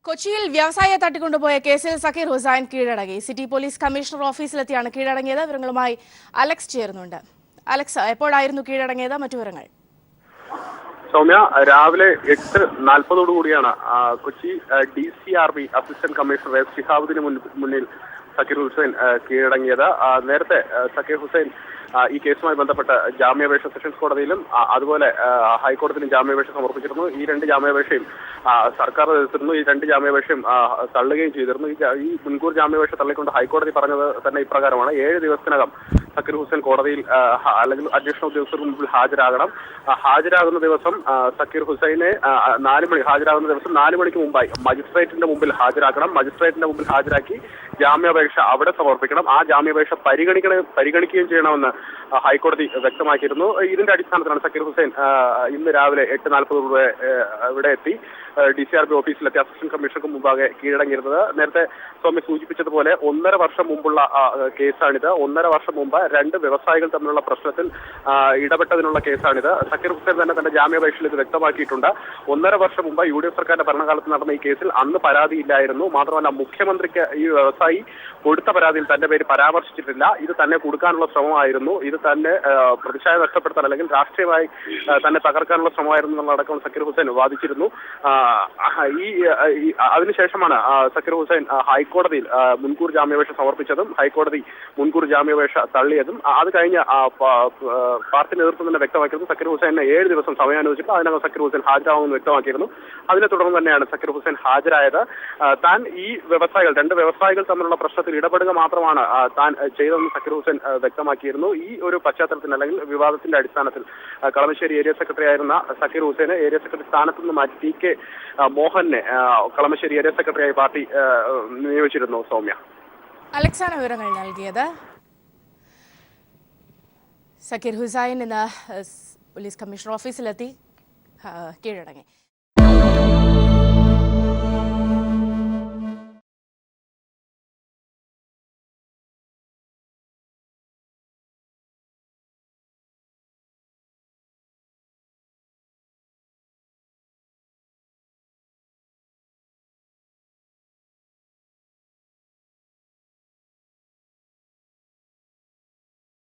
കൊച്ചിയിൽ വ്യവസായ തട്ടിക്കൊണ്ടുപോയ കേസിൽ സക്കീർ ഹുസൈൻ കീഴടങ്ങി. സിറ്റി പോലീസ് കമ്മീഷണർ ഓഫീസിലെത്തിയാണ് കീഴടങ്ങിയത്. വിവരങ്ങളുമായി അലക്സ് ചേരുന്നുണ്ട്. അലക്സ്, എപ്പോഴായിരുന്നു കീഴടങ്ങിയത്? മറ്റു വിവരങ്ങൾ. സൗമ്യ, രാവിലെ 8:40 കൂടിയാണ് Kochi DCRB assistant commissioner S ശിഹാബുദ്ദീന് മുന്നിൽ സക്കീർ ഹുസൈൻ കീഴടങ്ങിയത്. നേരത്തെ സക്കീർ ഹുസൈൻ ഈ കേസുമായി ബന്ധപ്പെട്ട് ജാമ്യാപേക്ഷ സെഷൻസ് കോടതിയിലും അതുപോലെ ഹൈക്കോടതിയിലും ജാമ്യാപേക്ഷ സമർപ്പിച്ചിരുന്നു. ഈ രണ്ട് ജാമ്യാപേക്ഷയും സർക്കാർ എതിർത്തിരുന്നു. ഈ രണ്ട് ജാമ്യാപേക്ഷയും തള്ളുകയും ചെയ്തിരുന്നു. ഈ മുൻകൂർ ജാമ്യാപേക്ഷ തള്ളിക്കൊണ്ട് ഹൈക്കോടതി പറഞ്ഞത് തന്നെ ഇപ്രകാരമാണ്: 7 ദിവസത്തിനകം സക്കീർ ഹുസൈൻ കോടതിയിൽ അല്ലെങ്കിൽ അന്വേഷണ ഉദ്യോഗസ്ഥർക്ക് മുമ്പിൽ ഹാജരാകണം. ഹാജരാകുന്ന ദിവസം സക്കീർ ഹുസൈനെ 4 മണി ഹാജരാകുന്ന ദിവസം 4 മണിക്ക് മുമ്പായി മജിസ്ട്രേറ്റിന്റെ മുമ്പിൽ ഹാജരാക്കണം. മജിസ്ട്രേറ്റിന്റെ മുമ്പിൽ ഹാജരാക്കി ജാമ്യാപേക്ഷ അവിടെ സമർപ്പിക്കണം. ആ ജാമ്യാപേക്ഷ പരിഗണിക്കുകയും ചെയ്യണമെന്ന് ഹൈക്കോടതി വ്യക്തമാക്കിയിരുന്നു. ഇതിന്റെ അടിസ്ഥാനത്തിലാണ് സക്കീർ ഹുസൈൻ ഇന്ന് രാവിലെ 8:40 ഇവിടെ എത്തി DCRB ഓഫീസിലെത്തി അസിസ്റ്റന്റ് കമ്മീഷണർക്ക് മുമ്പാകെ കീഴടങ്ങിയിരുന്നത്. നേരത്തെ സ്വാമി സൂചിപ്പിച്ചതുപോലെ 1.5 വർഷം മുമ്പുള്ള കേസാണിത്. 1.5 വർഷം മുമ്പ് 2 വ്യവസായികൾ തമ്മിലുള്ള പ്രശ്നത്തിൽ ഇടപെട്ടതിനുള്ള കേസാണിത്. സക്കീർ ഹുസൈൻ തന്നെ തന്റെ ജാമ്യാപേക്ഷയിൽ ഇത് വ്യക്തമാക്കിയിട്ടുണ്ട്. 1.5 വർഷം മുമ്പ് UDF സർക്കാരിന്റെ ഭരണകാലത്ത് നടന്ന ഈ കേസിൽ അന്ന് പരാതിയില്ലായിരുന്നു. മാത്രമല്ല, മുഖ്യമന്ത്രിക്ക് ഈ വ്യവസായി കൊടുത്ത പരാതിയിൽ തന്റെ പേര് പരാമർശിച്ചിട്ടില്ല. ഇത് തന്നെ കൊടുക്കാനുള്ള ശ്രമമായിരുന്നു. ഇത് തന്നെ പ്രതിച്ഛായ നഷ്ടപ്പെടുത്താൻ അല്ലെങ്കിൽ രാഷ്ട്രീയമായി തന്നെ തകർക്കാനുള്ള ശ്രമമായിരുന്നു എന്നുള്ളടക്കം സക്കീർ ഹുസൈൻ വാദിച്ചിരുന്നു. അതിനുശേഷമാണ് സക്കീർ ഹുസൈൻ ഹൈക്കോടതിയിൽ മുൻകൂർ ജാമ്യാപേക്ഷ സമർപ്പിച്ചതും ഹൈക്കോടതി മുൻകൂർ ജാമ്യാപേക്ഷ തള്ളിയതും. അത് കഴിഞ്ഞ് പാർട്ടി നേതൃത്വം തന്നെ വ്യക്തമാക്കിയിരുന്നു സക്കീർ ഹുസൈനെ 7 ദിവസം സമയം അനുവദിച്ചിട്ട് അതിനകം സക്കീർ ഹുസൈൻ ഹാജരാകുമെന്ന് വ്യക്തമാക്കിയിരുന്നു. അതിനെ തുടർന്ന് തന്നെയാണ് സക്കീർ ഹുസൈൻ ഹാജരായത്. താൻ ഈ രണ്ട് വ്യവസായികൾ തമ്മിലുള്ള പ്രശ്നത്തിൽ ഇടപെടുക മാത്രമാണ് താൻ ചെയ്തതെന്ന് സക്കീർ ഹുസൈൻ വ്യക്തമാക്കിയിരുന്നു. ഈ ഒരു പശ്ചാത്തലത്തിൽ അല്ലെങ്കിൽ വിവാദത്തിന്റെ അടിസ്ഥാനത്തിൽ കളമശ്ശേരി ഏരിയ സെക്രട്ടറി ആയിരുന്ന സക്കീർ ഹുസൈനെ ഏരിയ സെക്രട്ടറി സ്ഥാനത്ത് നിന്ന് മാറ്റി TK മോഹനെ കളമശ്ശേരി ഏരിയ സെക്രട്ടറിയായി പാർട്ടി നിയമിച്ചിരുന്നു. സൗമ്യ, അലക്സാണ് വിവരങ്ങൾ നൽകിയത്. സക്കീർ ഹുസൈൻ ഇന്ന് പോലീസ് കമ്മീഷണർ ഓഫീസിലെത്തി കീഴടങ്ങി.